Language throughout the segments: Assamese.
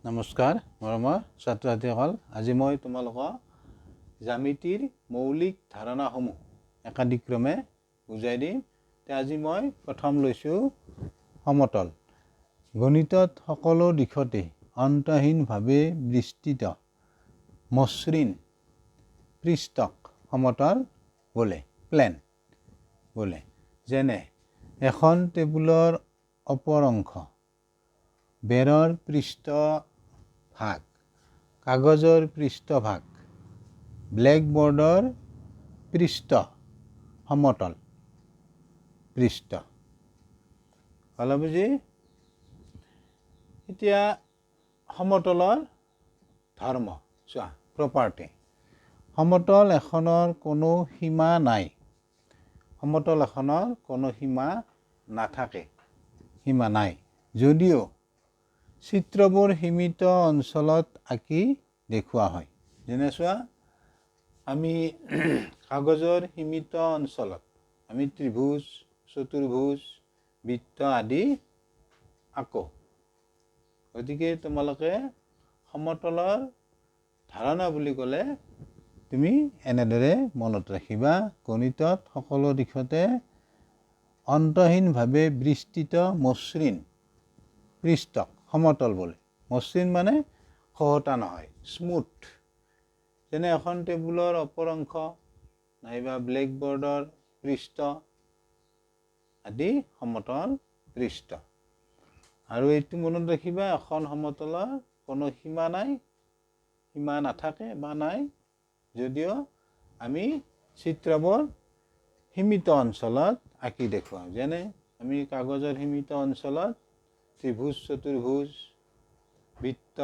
নমস্কাৰ মৰমৰ ছাত্ৰ ছাত্ৰীসকল, আজি মই তোমালোকক জ্যামিতিৰ মৌলিক ধাৰণাসমূহ একাদিক্ৰমে বুজাই দিম। আজি মই প্ৰথম লৈছোঁ সমতল। গণিতত সকলো দিশতে অন্তহীনভাৱে বিস্তৃত মসৃণ পৃষ্ঠক সমতল বোলে, প্লেন বোলে। যেনে এখন টেবুলৰ ওপৰ অংশ, বেৰৰ পৃষ্ঠভাগ, কাগজৰ পৃষ্ঠভাগ, ব্লেকবোৰ্ডৰ পৃষ্ঠ সমতল পৃষ্ঠ। ভাল বুজি? এতিয়া সমতলৰ ধৰ্ম চোৱা, প্ৰপাৰ্টি। সমতল এখনৰ কোনো সীমা নাই। সমতল এখনৰ কোনো সীমা নাথাকে, সীমা নাই। যদিও চিত্ৰবোৰ সীমিত অঞ্চলত আঁকি দেখুওৱা হয়। যেনে চোৱা, আমি কাগজৰ সীমিত অঞ্চলত আমি ত্ৰিভুজ, চতুৰ্ভুজ, বৃত্ত আদি আঁকো। গতিকে তোমালোকে সমতলৰ ধাৰণা বুলি ক'লে তুমি এনেদৰে মনত ৰাখিবা, গণিতত সকলো দিশতে অন্তহীনভাৱে বিস্তৃত মসৃণ পৃষ্ঠক সমতল বোলে। মসৃণ মানে খহটা নহয়, স্মুথ। যেনে এখন টেবুলৰ ওপৰ অংশ নাইবা ব্লেকবোৰ্ডৰ পৃষ্ঠ আদি সমতল পৃষ্ঠ। আৰু এইটো মনত ৰাখিবা, এখন সমতলৰ কোনো সীমা নাই, সীমা নাথাকে বা নাই, যদিও আমি চিত্ৰবোৰ সীমিত অঞ্চলত আঁকি দেখুৱাওঁ। যেনে আমি কাগজৰ সীমিত অঞ্চলত ত্ৰিভুজ, চতুৰ্ভুজ, বৃত্ত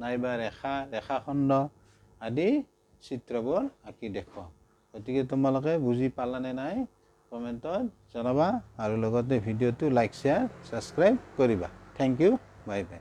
নাইবা ৰেখাখণ্ড আদি চিত্ৰবোৰ আঁকি দেখুৱাওঁ। গতিকে তোমালোকে বুজি পালানে নাই কমেণ্টত জনাবা, আৰু লগতে ভিডিঅ'টো লাইক, শ্বেয়াৰ, ছাবস্ক্ৰাইব কৰিবা। Thank you, bye by.